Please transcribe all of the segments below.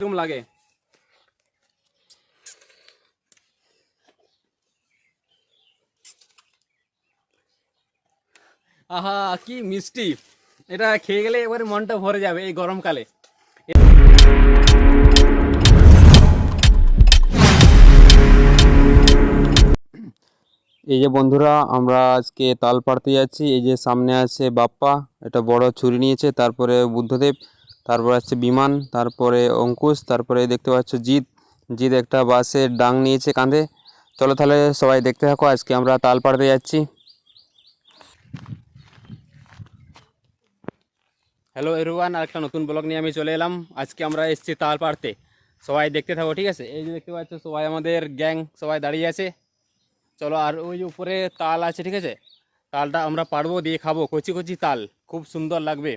এরকম লাগে। আহা কি মিষ্টি, এটা খেয়ে গেলে এবারে মনটা ভরে যাবে এই গরমকালে। এই যে বন্ধুরা, আমরা আজকে তাল পাড়তে যাচ্ছি। এই যে সামনে আছে বাপ্পা, এটা বড় ছুরি নিয়েছে, তারপরে বুদ্ধদেব, তারপরে আছে বিমান, তারপরে অঙ্কুশ, তারপরে দেখতে পাচ্ছ জিৎ। জিৎ একটা বাঁশের ডাং নিয়েছে কাঁধে। চলো তাহলে সবাই দেখতে থাকো, আজকে আমরা তাল পাড়তে যাচ্ছি। হ্যালো এভরিওয়ান, আর একটা নতুন ব্লগ নিয়ে আমি চলে এলাম। আজকে আমরা এসেছি তাল পাড়তে, সবাই দেখতে থাকো, ঠিক আছে? এই যে দেখতে পাচ্ছ সবাই আমাদের গ্যাং সবাই দাঁড়িয়ে আছে। চলো, আর ওই যে উপরে তাল আছে, ঠিক আছে? তালটা আমরা পারবো, দিয়ে খাবো। কচি কচি তাল, খুব সুন্দর লাগবে,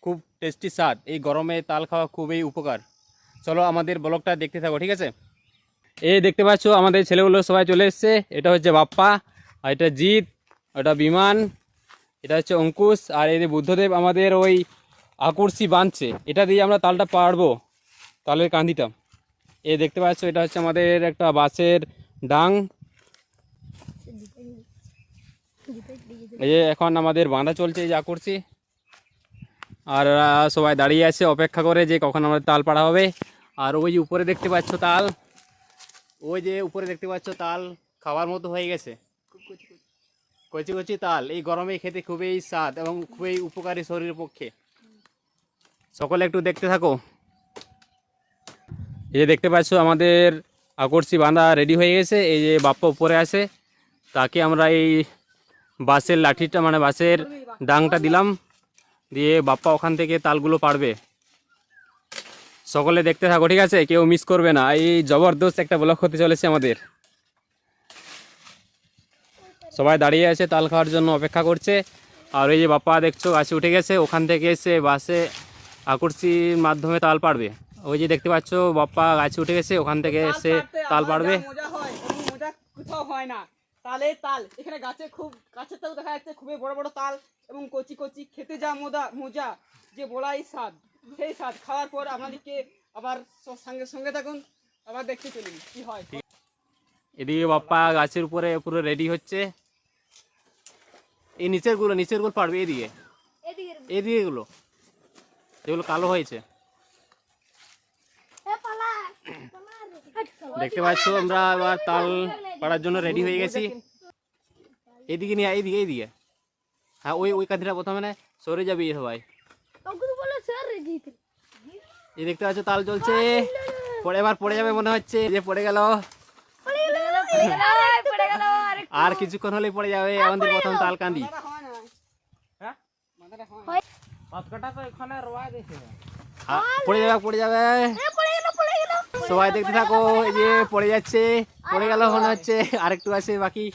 খুব টেস্টি স্বাদ। এই গরমে তাল খাওয়া খুবই উপকার। চলো আমাদের ব্লগটা দেখতে থাকো, ঠিক আছে? এই দেখতে পাচ্ছ আমাদের ছেলেগুলো সবাই চলে এসছে। এটা হচ্ছে বাপ্পা, আর এটা জিৎ, এটা বিমান, এটা হচ্ছে অঙ্কুশ, আর এই যে বুদ্ধদেব আমাদের ওই আকর্ষি বাঁধছে। এটা দিয়ে আমরা তালটা পারবো, তালের কান্দিটা। এই দেখতে পাচ্ছ এটা হচ্ছে আমাদের একটা বাঁশের ডাং। এই যে এখন আমাদের বাঁধা চলছে, এই যে আকর্ষি। আর সবাই দাঁড়িয়ে আছে অপেক্ষা করে যে কখন আমাদের তাল পাড়া হবে। আর ওই যে উপরে দেখতে পাচ্ছ তাল, ওই যে উপরে দেখতে পাচ্ছ তাল খাওয়ার মতো হয়ে গেছে। কচি কচি তাল এই গরমে খেতে খুবই স্বাদ এবং খুবই উপকারী শরীরের পক্ষে। সকলে একটু দেখতে থাকো। এই যে দেখতে পাচ্ছ আমাদের আকর্ষি বাঁধা রেডি হয়ে গেছে। এই যে বাপ্পা উপরে আছে, তাকে আমরা এই বাঁশের লাঠিটা মানে বাঁশের ডাংটা দিলাম, দিয়ে বাপ্পা ওখান থেকে তালগুলো পারবে। সকলে দেখতে থাকো, ঠিক আছে? কেউ মিস করবে না। এই জবরদস্ত একটা ব্লগ হতে চলেছে আমাদের। সবাই দাঁড়িয়ে আছে তাল খাওয়ার জন্য, অপেক্ষা করছে। আর এই যে বাপ্পা দেখছো গাছে উঠে গেছে, ওখান থেকে এসে বাসে আকর্ষির মাধ্যমে তাল পাড়বে। ওই যে দেখতে পাচ্ছ বাপ্পা গাছে উঠে গেছে, ওখান থেকে এসে তাল পাড়বে। মজা হয় এবং মজা কোথাও হয় না। তালে তাল এখানে গাছে খুব গাছের তাল দেখা যাচ্ছে, খুবই বড় বড় তাল এবং কচি কচি, খেতে যা মজা যে বলাই স্বাদ, সেই স্বাদ খাওয়ার পর আপনাদেরকে আবার সঙ্গে সঙ্গে থাকুন, আবার দেখতে চলুন কি হয়। এদিকে বাপ্পা গাছের উপরে পুরো রেডি হচ্ছে। এই নিচের গুলো পাড়বে, এদিকে এদিকে গুলো যেগুলো কালো হয়েছে। দেখতে পাচ্ছ আমরা আবার তাল পাড়ার জন্য রেডি হয়ে গেছি। এদিকে নিয়ে এইদিকে হ্যাঁ, ওই কাঁধিটা প্রথমে না সরে যাবে সবাই। এই দেখতে পাচ্ছ তাল চলছে, এবার পড়ে যাবে মনে হচ্ছে, যে পড়ে গেল। আর কিছুক্ষণ হলেই পড়ে যাবে আমাদের প্রথম তাল কান্দি। পড়ে যাবে সবাই দেখতে থাকো। এই যে পড়ে যাচ্ছে, পড়ে গেল মনে হচ্ছে, আরেকটু আছে বাকি।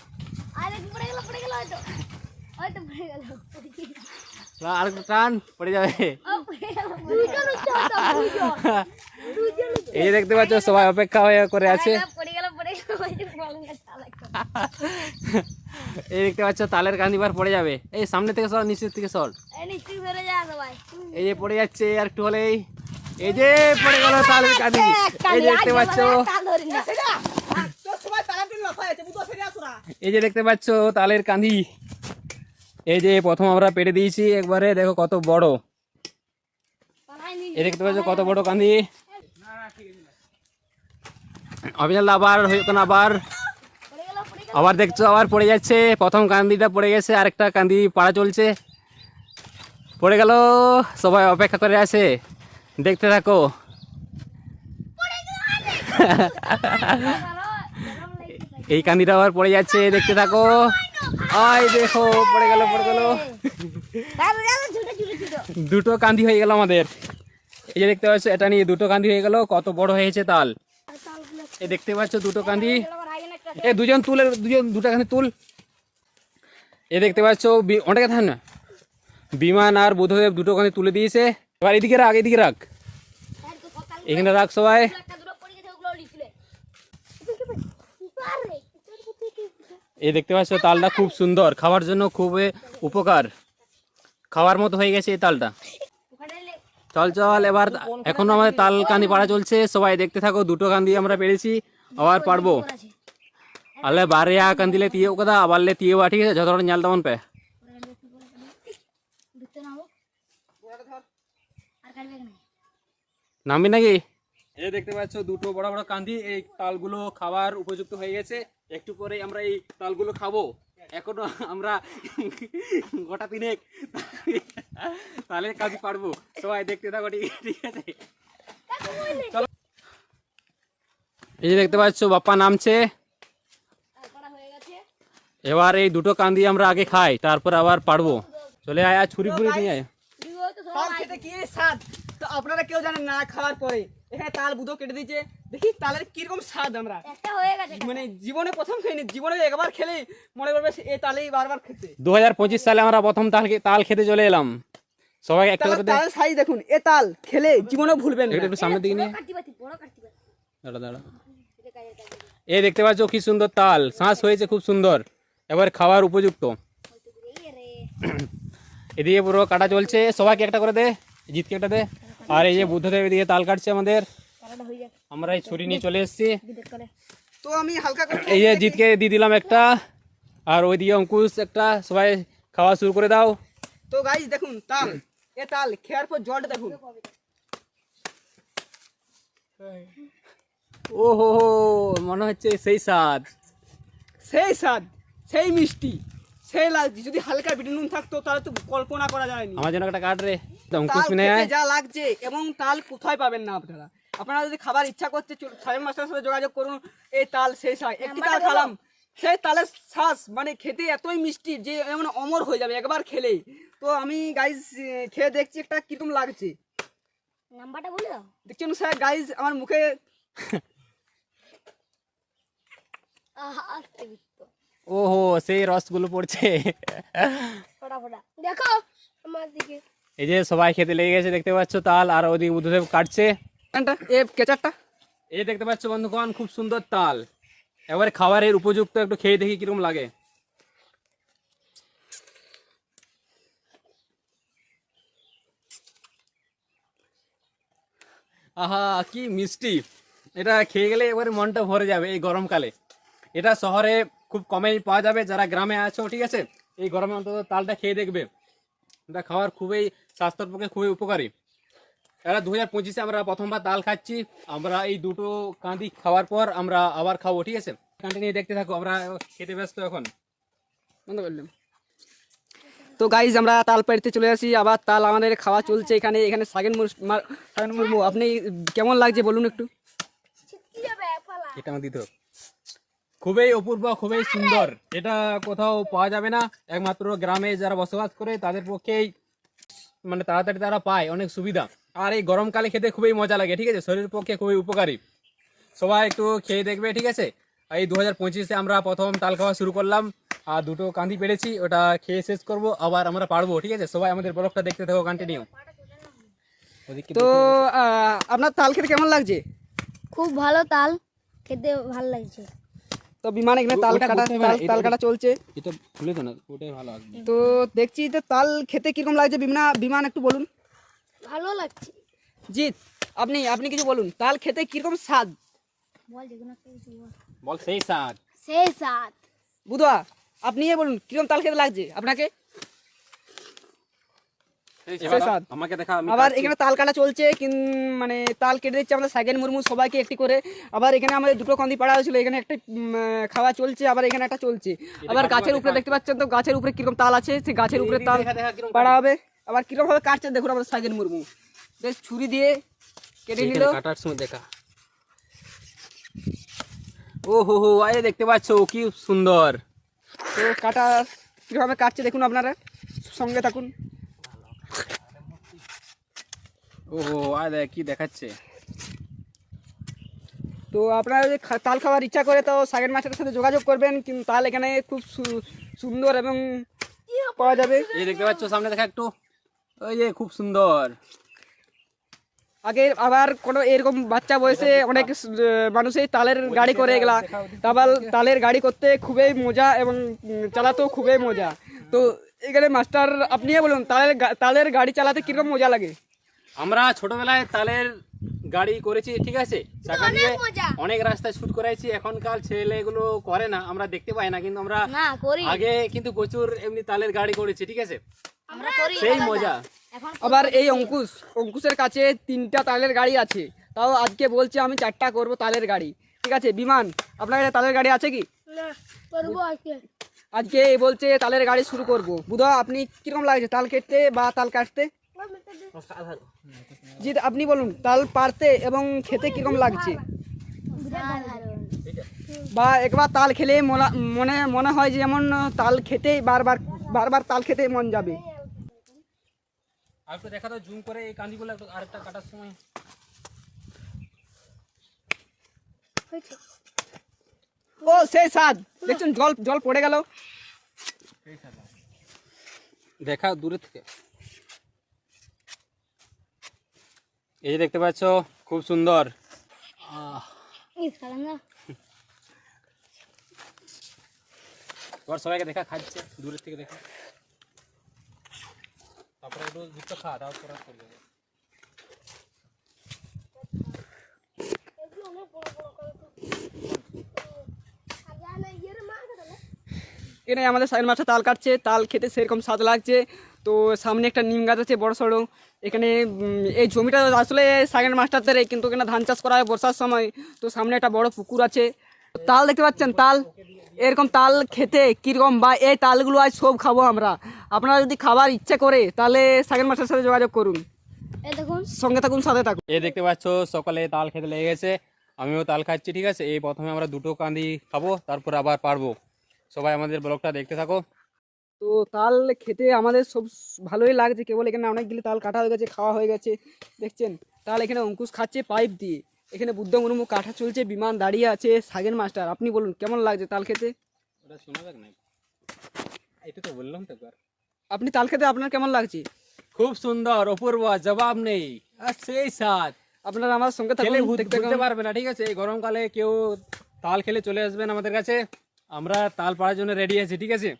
আরেকটু টান, পড়ে যাবে। এই দেখতে পাচ্ছ সবাই অপেক্ষা হয়ে করে আছে। এই দেখতে পাচ্ছ তালের কান্দিবার পড়ে যাবে। এই সামনে থেকে সর, নিচের থেকে সর। এই যে পড়ে যাচ্ছে, আর একটু হলেই। এই যে পড়ে গেল তালের কান্দি। এই যে দেখতে পাচ্ছ, এই যে দেখতে পাচ্ছ তালের কান্দি। এই যে প্রথম আমরা পেড়ে দিয়েছি একবারে, দেখো কত বড়। এই দেখতে পাচ্ছ কত বড় কান্দি। অভিযান আবার হইতো না, আবার দেখছো আবার পড়ে যাচ্ছে। প্রথম কান্দিটা পড়ে গেছে, আরেকটা কান্দি পাড়া চলছে। পড়ে গেল, সবাই অপেক্ষা করে আছে, দেখতে থাকো। এই কান্দিটা আবার পড়ে যাচ্ছে, দেখতে থাকো। আই দেখো পড়ে গেল। দুটো কান্দি হয়ে গেল আমাদের। এই যে দেখতে পাচ্ছ, এটা নিয়ে দুটো কান্দি হয়ে গেল। কত বড় হয়েছে তাল, এই দেখতে পাচ্ছ দুটো কান্দি। এ দুজন দুটো কান্দি তুল। এ দেখতে পাচ্ছ অনেকে থাক না, বিমান আর বুদ্ধদেব দুটো কান্দি তুলে দিয়েছে। এবার এদিকে রাখ, এখানে রাখ সবাই। এই দেখতে পাচ্ছ তালটা খুব সুন্দর, খাওয়ার জন্য খুবই উপকার, খাওয়ার মতো হয়ে গেছে এই তালটা। চল চল এবার এখনো আমাদের তাল কান্দি পাড়া চলছে, সবাই দেখতে থাকো। দুটো কান্দি আমরা পেরেছি, আবার পারবো। আলে বারিয়া কান্দিলে তিয়ে কথা আবারলে তিয়ে বা, ঠিক আছে যত জাল তেমন পে নামবি নাকি? এই দেখতে পাচ্ছ দুটো বড় বড় কান্দি, এই তালগুলো খাবার উপযুক্ত হয়ে গেছে। একটু পরে আমরা এই তালগুলো খাবো। এখনো আমরা গোটা তিনেক তালের কান্দি পারবো, সবাই দেখতে থাকো, ঠিক আছে চলো। এই যে দেখতে পাচ্ছ বাপ্পা নামছে। এবার এই দুটো কান্দি আমরা আগে খাই, তারপর আবার পারবো। চলে আয়, ছুরি ফুরি নিয়ে আয়। তাল খেতে কি স্বাদ, তো আপনারা কেউ জানেন না খাওয়ার পরে। এখানে তাল বুধো কেটে দিয়েছে, দেখি তালের কিরকম স্বাদ। আমরা মানে জীবনে প্রথম খাইনি, জীবনে একবার খেলে মনে করবে এই তালেই বারবার খেতে। 2025 সালে আমরা প্রথম তাল খেতে চলে এলাম। সবাই একটা করে তাল সাইজ দেখুন, এ তাল খেলে জীবনে ভুলবেন না। একটু সামনের দিকে নিয়ে দাঁড়া দাঁড়া। এই দেখতে পাচ্ছ কি সুন্দর তাল, শ্বাস হয়েছে খুব সুন্দর, এবার খাওয়ার উপযুক্ত। এদিকে পুরো কাটা চলছে, সবাইকে একটা করে দে, জিতকে একটা দে। আর এই যে বুদ্ধদেব এদিকে তাল কাটছে আমাদের, আমরা এই ছুরি নিয়ে চলে এসেছি। তো আমি হালকা করে এই যে জিতকে দিয়ে দিলাম একটা, আর ওইদিকে অঙ্কুশ একটা। সবাই খাওয়া শুরু করে দাও। তো গাইস দেখুন তাল, এ তাল খেয়ার পর জলটা দেখুন। ও হো হো, মনে হচ্ছে সেই স্বাদ, সেই স্বাদ, সেই মিষ্টি, সেই লাগছে। যদি হালকা বিট নুন থাকতো তাহলে তো কল্পনা করা যায়নি। আমার জন্য একটা কাট রে, অঙ্কুশ তাল মিনে খেতে আয়। যা লাগছে, এবং তাল কোথায় পাবেন না আপনারা। আপনারা যদি খাবার ইচ্ছা করছে সাহেব মাস্টারের সাথে যোগাযোগ করুন। এই তাল সেই শাক, একটি তাল খেলাম, সেই তালের শ্বাস মানে খেতে এতই মিষ্টি যে এমন অমর হয়ে যাবে একবার খেলে। তো আমি গাইজ খেয়ে দেখছি একটা কিরকম লাগছে। নাম্বারটা বলে দাও। দেখছেন স্যার গাইজ আমার মুখে আস্তে বিত্ত ওহো, সেই রসগুলো পড়ছে। ফটাফটা দেখো আমার দিকে। এই যে সবাই খেতে লেগে গেছে, দেখতে পাচ্ছ তাল, আর ওদিকে বুদ্ধদেব কাটছে। এ কেচারটা। এই যে দেখতে পাচ্ছ বন্ধুগণ, খুব সুন্দর তাল, এবারে খাবারের উপযুক্ত। একটু খেয়ে দেখি কিরকম লাগে। আহা কি মিষ্টি, এটা খেয়ে গেলে এবারে মনটা ভরে যাবে এই গরমকালে। এটা শহরে খুব কমেই পাওয়া যাবে, যারা গ্রামে আছো ঠিক আছে, এই গরমে অন্তত তালটা খেয়ে দেখবে। এটা খাওয়ার খুবই স্বাস্থ্যের পক্ষে খুবই উপকারী। এরা 2025-এ আমরা প্রথমবার তাল খাচ্ছি। আমরা এই দুটো কাঁদি খাওয়ার পর আমরা আবার খাবো, ঠিক আছে? কন্টিনিউ দেখতে থাকো, আমরা খেতে ব্যস্ত এখন। বন্ধ করলাম। তো গাইজ আমরা তাল পাড়তে চলে আসি, আবার তাল আমাদের খাওয়া চলছে। এখানে এখানে সাগেন মুর্মু, আপনি কেমন লাগছে বলুন একটু। ছিটকি যাবে পালা। এটা আমার দিত, খুবই অপূর্ব, খুবই সুন্দর। এটা কোথাও পাওয়া যাবে না, একমাত্র গ্রামে যারা বসবাস করে তাদের পক্ষেই মানে তাড়াতাড়ি তারা পায়, অনেক সুবিধা। আর এই গরমকালে খেতে খুবই মজা লাগে, ঠিক আছে, শরীরের পক্ষে খুবই উপকারী। সবাই একটু খেয়ে দেখবে, ঠিক আছে? এই 2025-এ আমরা প্রথম তাল খাওয়া শুরু করলাম, আর দুটো কাঁদি পেরেছি, ওটা খেয়ে শেষ করব, আবার আমরা পারবো, ঠিক আছে? সবাই আমাদের ব্লগটা দেখতে থাকো কন্টিনিউ। তো আপনার তাল খেতে কেমন লাগছে? খুব ভালো তাল খেতে ভালো লাগছে। তো বিমান এখানে তাল ওটা কাটা করতে হবে না, তাল কাটা চলছে। এটা খুলে তো না, ওটাই ভালো আসবে। তো দেখছি তো তাল খেতে কিরকম লাগছে। বিমান একটু বলুন। ভালো লাগছে। জিৎ আপনি আপনি কিছু বলুন, তাল খেতে কিরকম স্বাদ। বল যেগুলো একটা কিছু বল। বল সেই স্বাদ। সেই সাত বুধুয়া আপনি বলুন কিরকম তাল খেতে লাগছে আপনাকে। সেই স্বাদ। আমাকে দেখা, আমি আবার খাচ্ছি। এখানে তাল কাটা চলছে, মানে তাল কেটে দিচ্ছে আমাদের সাগেন মুর্মু সবাইকে একটি করে। আবার এখানে আমাদের দুটো কান্দি পাড়া হয়েছিল, এখানে একটা খাওয়া চলছে, আবার এখানে একটা চলছে। আবার গাছের উপরে দেখতে পাচ্ছেন তো, গাছের উপরে কিরকম তাল আছে, সেই গাছের উপরে তাল দেখা কিরকম পাড়া হবে। আবার কিরকম ভাবে কাটছে দেখুন আমাদের সাগেন মুর্মু, বেশ ছুরি দিয়ে কেটে নিল। এখানে কাটার সময় দেখা। ও হো হো, আরে দেখতে পাচ্ছ কি সুন্দর। তো কাটা কিভাবে কাটছে দেখুন, আপনারা সঙ্গে থাকুন। ও হো, আরে দেখ কি দেখাচ্ছে। তো আপনারা যদি তাল খাওয়ার ইচ্ছা করে তো সাগেন মাস্টারের সাথে যোগাযোগ করবেন, কিন্তু তাল এখানে খুব সুন্দর এবং পাওয়া যাবে। এই দেখতে পাচ্ছ সামনে দেখা একটু, ওই যে খুব সুন্দর। আগে আবার কোনো এরকম বাচ্চা বয়সে অনেক মানুষই তালের গাড়ি করে এগুলা, তারপর তালের গাড়ি করতে খুবই মজা এবং চালাতেও খুবই মজা। তো এখানে মাস্টার আপনি বলুন তালের গাড়ি চালাতে কিরকম মজা লাগে। আমরা ছোটবেলায় তালের গাড়ি করেছি, ঠিক আছে, চাকা দিয়ে অনেক রাস্তায় শুট করাইছি। এখনকার ছেলেগুলো করে না, আমরা দেখতে পাই না, কিন্তু আমরা না করি, আগে কিন্তু প্রচুর এমনি তালের গাড়ি করেছি, ঠিক আছে, আমরা করি সেই মজা। এখন আবার এই অঙ্কুশের কাছে 3টা তালের গাড়ি আছে, তাও আজকে বলছে আমি 4টা করব তালের গাড়ি। ঠিক আছে বিমান, আপনার কাছে তালের গাড়ি আছে কি? না করবো আজকে। আজকে এই বলছে তালের গাড়ি শুরু করব। বুধা আপনি কিরকম লাগছে তাল কেটতে বা তাল কাটতে? জি আপনি বলুন, তাল পাড়তে এবং খেতে কিরকম লাগছে? সাধারণ। বা একবার তাল খেলে মনে হয় যে যেমন তাল খেতেই বারবার বারবার তাল খেতে মন যাবে। আর একটু দেখা দাও জুম করে এই কান্দিগুলো একটু আরেকটা কাটার সময়। ও সেই স্বাদ, দেখছেন জল জল পড়ে গেল। দেখা দূরে থেকে, এই যে দেখতে পাচ্ছ খুব সুন্দর। এই সাধারণ না। তোমার সবাইকে দেখা খাচ্ছে দূরের থেকে দেখা, তারপরে একটু দুটো খা, তারপর করবে। এখানে আমাদের সাইড মাছটা তাল কাটছে, তাল খেতে সেরকম স্বাদ লাগছে। তো সামনে একটা নিম গাছ আছে বড় সড়ো। এখানে এই জমিটা আসলে সাইড মাস্টারদের, কিন্তু এখানে ধান চাষ করা হয় বর্ষার সময়। তো সামনে একটা বড় পুকুর আছে। তাল দেখতে পাচ্ছেন, তাল এরকম তাল খেতে কীরকম, বা এই তালগুলো আজ সব খাবো আমরা। আপনারা যদি খাবার ইচ্ছে করে তাহলে সাইড মাস্টারের সাথে যোগাযোগ করুন, এই দেখুন সঙ্গে থাকুন, সাথে থাকুন। এই দেখতে পাচ্ছ সকালে তাল খেতে লেগে গেছে, আমিও তাল খাচ্ছি, ঠিক আছে। এই প্রথমে আমরা দুটো কান্দি খাবো, তারপর আবার পারবো। সবাই আমাদের ব্লগটা দেখতে থাকো। তো তাল খেতে আমাদের সব ভালোই লাগছে, কেবল এখানে অনেকগুলি তাল কাটা হয়ে গেছে, খাওয়া হয়ে গেছে। দেখছেন তাল এখানে অঙ্কুশ খাচ্ছে পাইপ দিয়ে। এখানে বুদ্ধ মুর্মু কাঠা চলছে, বিমান দাঁড়িয়ে আছে, সাগের মাস্টার। আপনি বলুন কেমন লাগছে তাল খেতে? ওটা শোনা যাক না, এটা তো বললাম তো একবার। আপনি তাল খেতে আপনার কেমন লাগছে? খুব সুন্দর, অপূর্ব, জবাব নেই, আর সেই স্বাদ। আপনারা আমার সঙ্গে খেলে থাকুন, দেখতে বুঝতে পারবে না, ঠিক আছে। এই গরমকালে কেউ তাল খেলে চলে আসবেন আমাদের কাছে, আমরা তাল পাড়ার জন্য রেডি আছি, ঠিক আছে।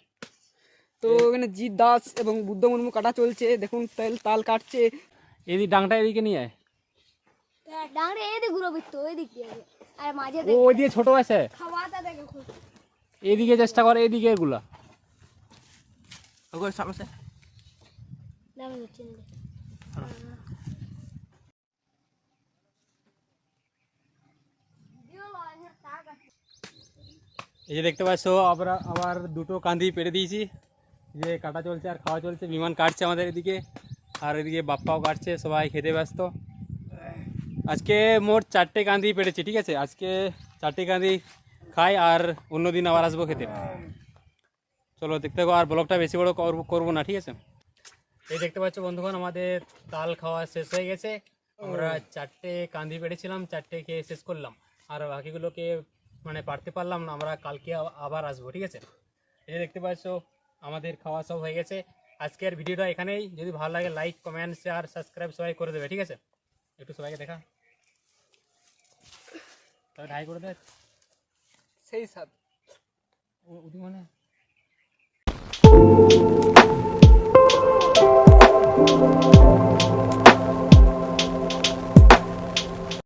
তো এখানে জিৎ দাস এবং বুদ্ধ মুর্মু কাটা চলছে, দেখুন তাল কাটছে। এদিকে ডাংটা এদিকে নিয়ে আয়। ডাঙরে এদিকে ঘুরো বিত্তো, এদিক দিয়ে আর মাঝে ও ওইদিকে ছোট আছে, খাওয়াটা দেখে খুব এদিকে চেষ্টা করে, এদিকে এগুলা দাম হচ্ছে না। এই যে দেখতে পাচ্ছ আমরা আবার দুটো কান্দি পেড়ে দিয়েছি, যে কাটা চলছে আর খাওয়া চলছে। বিমান কাটছে আমাদের এদিকে, আর এদিকে বাপ্পাও কাটছে, সবাই খেতে ব্যস্ত। আজকে মোট 4টে কান্দি পেড়েছি, ঠিক আছে। আজকে 4টে কান্দি খাই, আর অন্যদিন আবার আসবো খেতে। চলো দেখতে থাকো, আর ব্লগটা বেশি বড় করবো না, ঠিক আছে। এই দেখতে পাচ্ছ বন্ধুগণ, আমাদের তাল খাওয়া শেষ হয়ে গেছে। আমরা 4টে কান্দি পেড়েছিলাম, 4টে খেয়ে শেষ করলাম, আর বাকিগুলোকে মানে পারতে পারলাম না, আমরা কালকে আবার আসবো, ঠিক আছে। এই যে দেখতে পাচ্ছ আমাদের খাওয়া সব হয়ে গেছে। আজকের ভিডিওটা এখানেই। যদি ভালো লাগে লাইক, কমেন্ট, শেয়ার, সাবস্ক্রাইব সবাই করে দেবে, ঠিক আছে। একটু সবাইকে দেখা, তবে হাই করে দেয়, সেই স্বাদ। ওদিকে মানে